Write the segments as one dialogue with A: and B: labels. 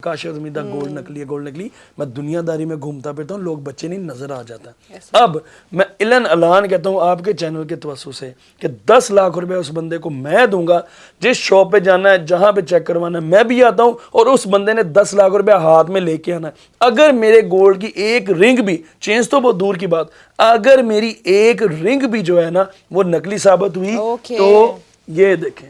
A: Kashif Ameeda gold نکلی میں دنیا داری میں گھومتا پھرتا ہوں، لوگ بچے نہیں نظر آ جاتا ہے۔ اب میں اعلان کہتا ہوں آپ کے چینل کے توسط سے کہ 10 لاکھ روپے اس بندے کو میں دوں گا، جس شاپ پہ جانا ہے جہاں پہ چیک کروانا ہے میں بھی آتا ہوں، اور اس بندے نے 10 لاکھ روپے ہاتھ میں لے کے آنا ہے۔ اگر میرے گولڈ کی ایک رنگ بھی چینج تو بہت دور کی بات، اگر میری ایک رنگ بھی جو ہے نا وہ نکلی ثابت ہوئی تو یہ دیکھیں،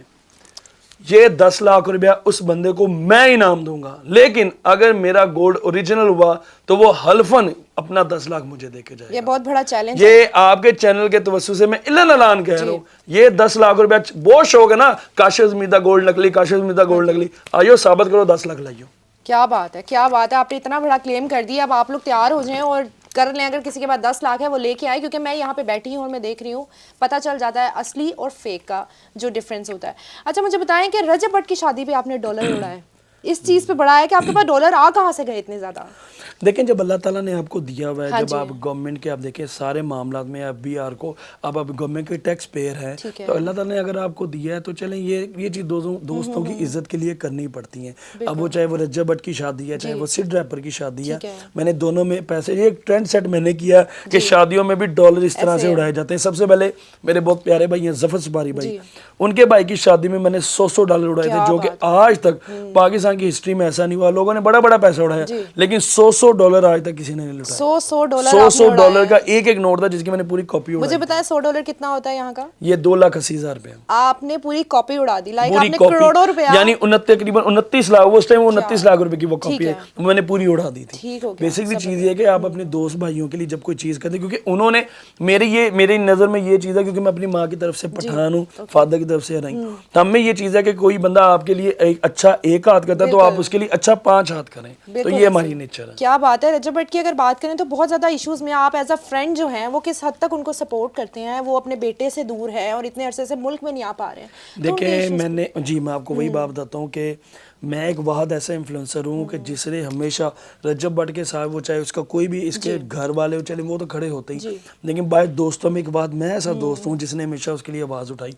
A: یہ 10 لاکھ روپیہ اس بندے کو میں انعام دوں گا، لیکن اگر میرا گولڈ اوریجنل ہوا تو وہ حلفاً اپنا 10 لاکھ مجھے دے کے جائے گا۔
B: یہ بہت بڑا چیلنج ہے،
A: یہ آپ کے چینل کے توسط سے میں اعلان کہہ رہا ہوں، یہ 10 لاکھ روپیہ بہت شوق ہے نا، کاشف امیدہ گولڈ نکلی، کاشف امیدہ گولڈ نکلی، آئیو ثابت کرو 10 لاکھ لائیو۔
B: کیا بات ہے، کیا بات ہے، آپ نے اتنا بڑا کلیم کر دیا۔ اب آپ لوگ تیار ہو جائیں اور کر لیں، اگر کسی کے پاس 10 لاکھ ہے وہ لے کے آئے، کیونکہ میں یہاں پہ بیٹھی ہوں اور میں دیکھ رہی ہوں، پتہ چل جاتا ہے اصلی اور فیک کا جو ڈفرینس ہوتا ہے۔ اچھا مجھے بتائیں کہ رجب بٹ کی شادی پہ آپ نے ڈالر اڑائے، اس چیز پہ بڑا ہے کہ آپ کے پاس ڈالر آ کہاں سے گئے اتنے زیادہ؟
A: دیکھیں جب اللہ تعالیٰ نے آپ کو دیا ہوا ہے، جب آپ گورنمنٹ کے آپ دیکھیں سارے معاملات میں آپ بی آر کو آپ گورنمنٹ کے ٹیکس پیئر ہیں، تو اللہ تعالیٰ نے اگر آپ کو دیا ہے تو چلیں یہ چیز دوستوں کی عزت کے لیے کرنی پڑتی ہیں۔ اب وہ چاہے وہ رجب بٹ کی شادی ہے، چاہے وہ سڈ ریپر کی شادی ہے، میں نے دونوں میں پیسے، یہ ایک ٹرینڈ سیٹ میں نے کیا کہ شادیوں میں بھی ڈالر اس طرح سے اڑائے جاتے ہیں۔ سب سے پہلے میرے بہت پیارے بھائی ہیں ظفر سپاری بھائی، ان کے بھائی کی شادی میں میں نے 100 ڈالر اڑائے تھے، جو کہ آج تک پاکستان کی ہسٹری میں ایسا نہیں ہوا۔ لوگوں نے بڑا پیسہ اڑایا لیکن 100 ڈالر آج تک کسی نے نہیں لوٹایا۔ 100 ڈالر کا ایک نوٹ تھا جس کی میں نے پوری کاپی اڑائی۔
B: مجھے بتائیں 100 ڈالر کتنا ہوتا ہے یہاں کا؟
A: یہ 2,80,000 روپے۔ آپ
B: نے پوری کاپی اڑا دی، لائک آپ نے کروڑوں روپیہ،
A: یعنی تقریباً 29 لاکھ، اس ٹائم 29 لاکھ روپے کی وہ کاپی ہے، میں نے پوری اڑا دی تھی۔ بیسکلی چیز یہ ہے کہ آپ اپنے دوست بھائیوں کے لیے جب کوئی چیز کرتے ہیں، کیونکہ انہوں نے میری نظر میں یہ چیز ہے، کیونکہ میں اپنی ماں کی طرف سے پٹھان ہوں، فادر کی طرف سے نہیں، تو ہم میں یہ چیز ہے کہ کوئی بندہ آپ کے لیے اچھا ایک ہاتھ کرتا ہے تو آپ اس کے لیے اچھا 5 ہاتھ کریں، تو یہ ہماری نیچر ہے۔
B: کیا بات ہے۔ رجب بٹ کی اگر بات کریں تو بہت زیادہ ایشوز میں آپ ایز اے فرینڈ جو ہیں وہ کس حد تک ان کو سپورٹ کرتے ہیں؟ وہ اپنے بیٹے سے دور ہے اور اتنے عرصے سے ملک میں نہیں آ پا رہے ہیں۔
A: دیکھیں میں آپ کو وہی بات بتاتا ہوں کہ میں ایک واحد ایسا انفلوئنسر ہوں کہ جس نے ہمیشہ رجب بٹ کے ساتھ، وہ چاہے اس کا کوئی بھی اس کے گھر والے ہو چلے وہ تو کھڑے ہوتے ہی، لیکن باہر دوستوں میں ایک بات، میں ایسا دوست ہوں جس نے ہمیشہ اس کے لیے آواز اٹھائی۔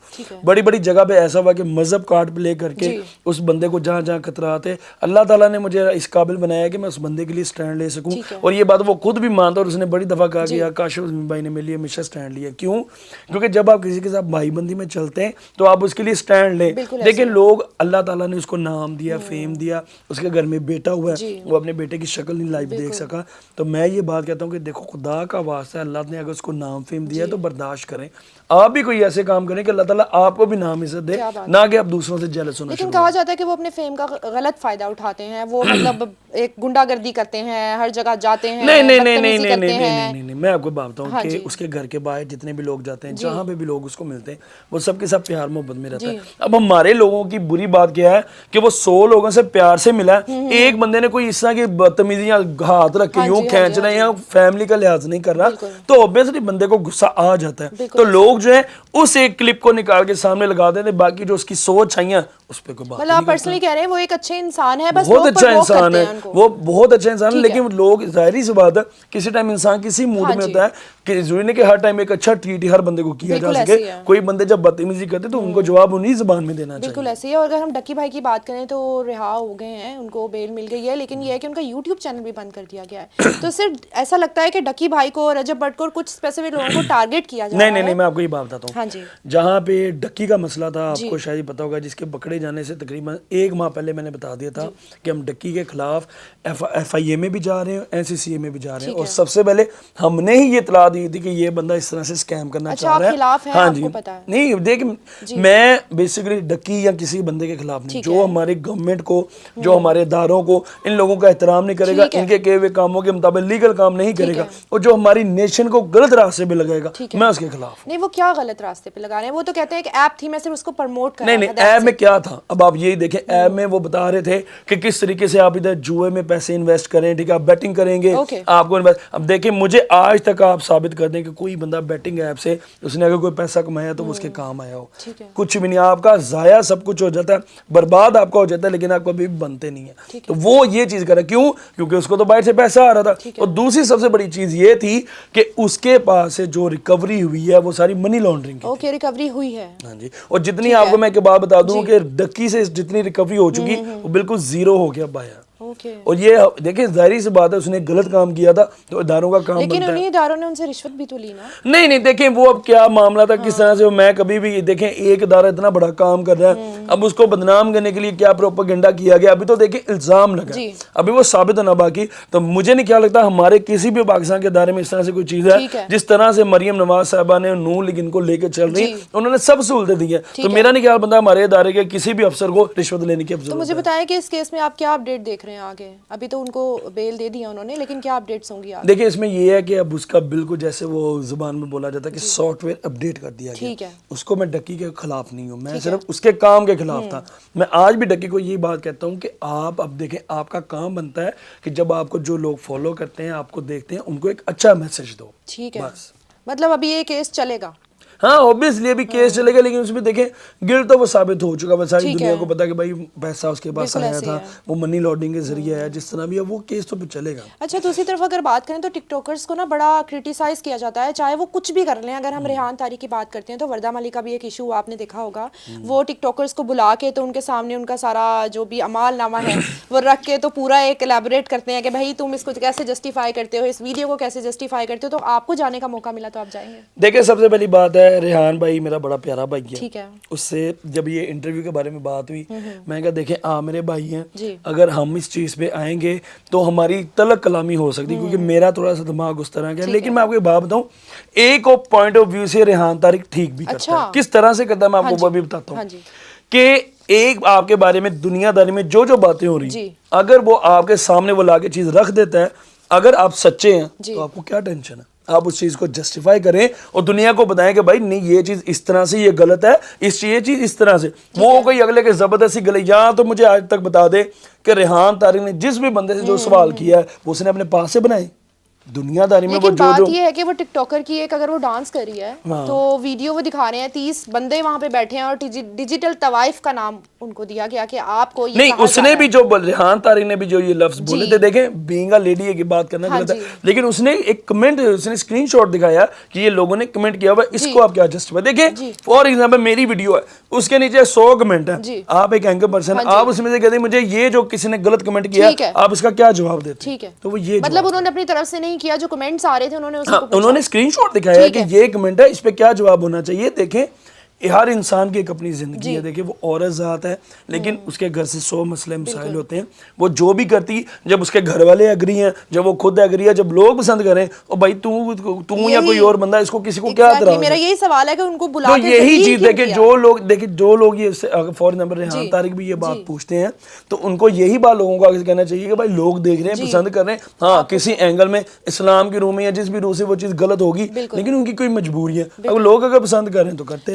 A: بڑی جگہ پہ ایسا ہوا کہ مذہب کارڈ پلے کر کے اس بندے کو جہاں خطرات ہے، اللہ تعالیٰ نے مجھے اس قابل بنایا کہ میں اس بندے کے لیے سٹینڈ لے سکوں، اور یہ بات وہ خود بھی مانتا اور اس نے بڑی دفعہ کہا کہ کاشف بھائی نے میرے لیے ہمیشہ سٹینڈ لیا۔ کیوں؟ کیونکہ جب آپ کسی کے ساتھ بھائی بندی میں چلتے ہیں تو آپ اس کے لیے سٹینڈ لیں، لیکن لوگ، اللہ تعالیٰ نے اس کو نام دیا، فیم دیا، اس کے گھر میں بیٹا ہوا ہے، وہ اپنے بیٹے کی شکل نہیں لائیو دیکھ سکا، تو میں یہ بات کہتا ہوں کہ دیکھو خدا کا واسطہ ہے، اللہ نے اگر اس کو نام فیم دیا ہے تو برداشت کریں۔ آپ بھی کوئی ایسے کام کریں کہ اللہ تعالیٰ آپ کو بھی نام عزت دے، نہ کہ آپ دوسروں سے جیلس ہونا شروع۔
B: لیکن کہا جاتا ہے کہ وہ اپنے فیم کا غلط فائدہ اٹھاتے ہیں، وہ مطلب ایک گنڈا گردی کرتے ہیں، ہر جگہ جاتے ہیں،
A: نہیں، میں آپ کو بات بتاؤں کہ اس کے گھر کے باہر جتنے بھی لوگ جاتے ہیں، جہاں پہ بھی لوگ اس کو ملتے ہیں، وہ سب کے ساتھ پیار محبت میں رہتا ہے۔ اب ہمارے لوگوں کی بری بات کیا ہے کہ وہ 100 لوگوں سے پیار سے ملا ہے، ایک بندے نے کوئی اس طرح کی بدتمیزیاں ہاتھ رکھ کے یوں کھینچ رہے ہیں، فیملی کا لحاظ نہیں کر رہا، تو اوبیسلی بندے کو غصہ آ جاتا ہے، تو لوگ جو ہے اس ایک کلپ کو نکال کے سامنے لگا دیتے ہیں، باقی جو اس کی سوچ ہے اس پہ کوئی بات نہیں کرتا۔
B: آپ پرسنلی کہہ رہے ہیں وہ ایک اچھے انسان ہے، بس
A: بہت اچھا انسان ہے، وہ بہت اچھا انسان ہے، لیکن لوگ ظاہری سی بات ہے کسی ٹائم انسان کسی موڈ میں ہوتا ہے کہ ضروری نہیں کہ ہر ٹائم ایک اچھا ٹریٹ ہر بندے کو کیا جا سکے، کوئی بندے جب بدتمیزی کرتے تو ان کو جواب انہی زبان میں دینا چاہیے۔
B: بالکل ایسے ہی۔ اور اگر ہم ڈکی بھائی کی بات کریں تو رہا ہو گئے ہیں، ان کو بیل مل گئی ہے، لیکن یہ ہے کہ ان کا یوٹیوب چینل بھی بند کر دیا گیا ہے، تو صرف ایسا لگتا ہے کہ ڈکی بھائی کو، رجب بٹ کو، کچھ اسپیسیفک لوگوں کو ٹارگیٹ کیا جا رہا ہے۔
A: نہیں، میں آپ کو یہ بات بتاتا ہوں، جہاں پہ ڈکی کا مسئلہ تھا، آپ کو شاید پتا ہوگا، جس کے پکڑے جانے سے تقریباً 1 ماہ پہلے میں نے بتا دیا تھا کہ ہم ڈکی کے خلاف ایف آئی اے میں بھی جا رہے ہیں، این سی سی اے میں بھی جا رہے ہیں، اور سب سے پہلے ہم نے ہی یہ اطلاع دی تھی کہ یہ بندہ اس طرح سے اسکیم کرنا چاہ رہا ہے۔ ہاں جی، نہیں دیکھ، میں بیسیکلی ڈکی یا کسی بندے کے خلاف نہیں، جو ہماری گورنمنٹ کو، جو ہمارے اداروں کو، ان لوگوں کا احترام نہیں کرے گا، ان کے کیے ہوئے کاموں کے مطابق لیگل کام نہیں کرے گا، اور جو ہماری نیشن کو غلط راستے پہ لگائے گا، میں اس کے خلاف۔
B: نہیں، وہ کیا غلط راستے پہ لگا رہے ہیں؟ وہ تو کہتے ہیں کہ ایپ تھی، میں صرف اس کو پرموٹ کر رہا تھا۔
A: نہیں، ایپ میں کیا تھا، اب آپ یہی دیکھیں، ایپ میں وہ بتا رہے تھے کہ کس طریقے سے آپ ادھر جوئے میں پیسے انویسٹ کریں، ٹھیک ہے، آپ بیٹنگ کریں گے، آپ کو اب دیکھیں، مجھے آج تک آپ ثابت کر دیں کہ کوئی بندہ بیٹنگ ایپ سے اس نے اگر کوئی پیسہ کمایا تو وہ اس کے کام آیا ہو، کچھ بھی نہیں، آپ کا ضائع سب کچھ ہو جاتا ہے، برباد آپ کا ہو جاتا ہے، لیکن آپ کبھی بھی بنتے نہیں ہیں۔ تو وہ یہ چیز کرا، کیوں؟ کیونکہ اس کو تو باہر سے پیسہ آ رہا تھا، اور دوسری سب سے بڑی چیز یہ تھی کہ اس کے پاس سے جو ریکوری ہوئی ہے وہ ساری منی لانڈرنگ کی۔
B: اوکے، ریکوری ہوئی ہے،
A: ہاں جی، اور جتنی آپ کو میں ایک بات بتا دوں کہ ڈکی سے جتنی ریکوری ہو چکی وہ بالکل زیرو ہو گیا بایا۔
B: اوکے.
A: اور یہ دیکھیں ظاہری سی بات ہے اس نے غلط کام کیا تھا تو اداروں کا کام
B: لیکن
A: بنتا ہے.
B: انہیں اداروں نے ان سے رشوت بھی تو لی نا.
A: نہیں دیکھیں وہ اب کیا معاملہ تھا کس طرح سے. میں کبھی بھی دیکھیں ایک ادارہ اتنا بڑا کام کر رہا ہے, اب اس کو بدنام کرنے کے لیے کیا پروپیگنڈا کیا گیا, ابھی تو دیکھیں الزام لگا ہے, ابھی وہ ثابت ہونا باقی. تو مجھے نہیں کیا لگتا ہمارے کسی بھی پاکستان کے ادارے میں اس طرح سے کوئی چیز ہے جس طرح سے مریم نواز صاحبہ نے نور لیگ ان کو لے کے چل رہی ہیں, انہوں نے سب سہولتیں دی ہیں. تو میرا نہیں خیال بنتا ہمارے ادارے کے کسی بھی افسر کو رشوت لینے کی ضرورت ہے.
B: تو مجھے بتائیں کہ اس کیس میں آپ کیا اپڈیٹ دیکھ رہے ہیں آگے؟ ابھی تو ان کو بیل دے دیا انہوں نے, لیکن کیا اپڈیٹس ہوں گی آگے؟
A: دیکھیں اس میں یہ ہے کہ اب اس کا بالکل جیسے وہ زبان میں بولا جاتا ہے کہ سافٹ ویئر اپڈیٹ کر دیا گیا. اس کو میں ڈکی کے خلاف نہیں ہوں, میں صرف اس کے کام کے خلاف تھا. میں آج بھی ڈکی کو یہی بات کہتا ہوں کہ آپ اب دیکھیں آپ کا کام بنتا ہے کہ جب آپ کو جو لوگ فالو کرتے ہیں آپ کو دیکھتے ہیں ان کو ایک اچھا میسج دو.
B: ٹھیک ہے, مطلب ابھی یہ کیس چلے گا؟
A: ہاں اوبیسلی ابھی کیس چلے گا, لیکن اس میں دیکھیں گل تو وہ ثابت ہو چکا, بس ساری دنیا کو پتا کہ بھائی پیسہ اس کے پاس آیا تھا, وہ منی لانڈرنگ کے ذریعے آیا, جس طرح بھی ہے وہ کیس تو پھر چلے گا.
B: اچھا دوسری طرف اگر بات کریں تو ٹک ٹاکرز کو نا بڑا کرٹیسائز کیا جاتا ہے, چاہے وہ کچھ بھی کر لیں. اگر ہم ریحان طاری کی بات کرتے ہیں تو وردہ ملک کا بھی ایک ایشو آپ نے دیکھا ہوگا, وہ ٹک ٹاکرز کو بلا کے تو ان کے سامنے ان کا سارا جو بھی اعمال نامہ ہے وہ رکھ کے تو پورا ایک الیبوریٹ کرتے ہیں کہ بھائی تم اس کو کیسے جسٹیفائی کرتے ہو, اس ویڈیو کو کیسے جسٹیفائی کرتے ہو. تو آپ کو جانے کا موقع ملا تو آپ جائیں گے؟
A: دیکھیں سب سے پہلی بات ہے ریحان بھائی میرا بڑا پیارا بھائی ہے.
B: ٹھیک ہے.
A: اس سے جب یہ انٹرویو کے بارے میں بات ہوئی میں کہا دیکھیں میرے بھائی ہیں, اگر ہم اس چیز پہ آئیں گے تو ہماری تلک کلامی ہو سکتی, کیونکہ میرا تھوڑا سا دماغ اس طرح کا ہے. لیکن میں آپ کو ایک بات بتاؤں, ایک پوائنٹ آف ویو سے ریحان طارق ٹھیک بھی کرتا ہے. کس طرح سے کرتا ہے میں آپ کو وہ بھی بتاتا ہوں کہ ایک آپ کے بارے میں دنیا داری میں جو باتیں ہو رہی ہیں اگر وہ آپ کے سامنے وہ لا کے چیز رکھ دیتا ہے, اگر آپ سچے ہیں تو آپ کو کیا ٹینشن ہے, آپ اس چیز کو جسٹیفائی کریں اور دنیا کو بتائیں کہ بھائی نہیں یہ چیز اس طرح سے یہ غلط ہے, یہ چیز اس طرح سے. وہ کوئی اگلے کے زبردستی گلے یہاں تو مجھے آج تک بتا دے کہ ریحان طارق نے جس بھی بندے سے جو سوال کیا ہے وہ اس نے اپنے پاس سے بنائے دنیا داری میں.
B: لیکن بات یہ ہے کہ وہ ٹک ٹاکر کی ایک اگر وہ ڈانس کر رہی ہے تو ویڈیو وہ دکھا رہے ہیں 30 بندے وہاں پہ بیٹھے ہیں اور ڈیجیٹل طوائف کا نام ان کو دیا گیا کہ آپ کو یہ
A: نہیں, اس نے بھی جو ریحان طارق نے بھی جو یہ لفظ بولے تھے, دیکھیں بینگ اے لیڈی ہے کہ بات کرنا غلط ہے, لیکن اس نے ایک کمنٹ, اس نے اسکرین شاٹ دکھایا کہ یہ لوگوں نے کمنٹ کیا ہوا, اس کو آپ کیا جسٹیفائی. دیکھیں فار ایگزامپل میری ویڈیو ہے, اس کے نیچے 100 کمنٹ ہیں, آپ ایک اینکر پرسن, آپ اس میں سے کہتے ہیں مجھے یہ جو کسی نے غلط کمنٹ کیا آپ اس کا کیا جواب دیتے ہیں؟ تو وہ یہ
B: مطلب انہوں نے اپنی طرف سے نہیں کیا, جو کمنٹس آ رہے تھے
A: انہوں نے اسکرین شاٹ دکھایا کہ یہ کمنٹ ہے, اس پہ کیا جواب ہونا چاہیے. دیکھیں ہر انسان کی ایک اپنی زندگی ہے, دیکھیں وہ عورت ذات ہے لیکن اس کے گھر سے 100 مسئلے مسائل ہوتے ہیں. وہ جو بھی کرتی, جب اس کے گھر والے ایگری ہیں, جب وہ خود ایگری ہے, جب لوگ پسند کریں, اور بھائی تو یا کوئی اور بندہ, اس کو کسی کو کیا اعتراض ہے؟
B: میرا یہی سوال ہے کہ ان کو بلا کے
A: یہی چیز دیکھیں جو لوگ یہ فار ایگزامپل ریحان طارق بھی یہ بات پوچھتے ہیں تو ان کو یہی بات لوگوں کو آگے کہنا چاہیے کہ بھائی لوگ دیکھ رہے ہیں, پسند کر رہے ہیں, ہاں کسی اینگل میں اسلام کی روح میں یا جس بھی روح سے وہ چیز غلط ہوگی, لیکن ان کی کوئی مجبوری ہے, اگر لوگ پسند کر رہے ہیں تو کرتے ہیں.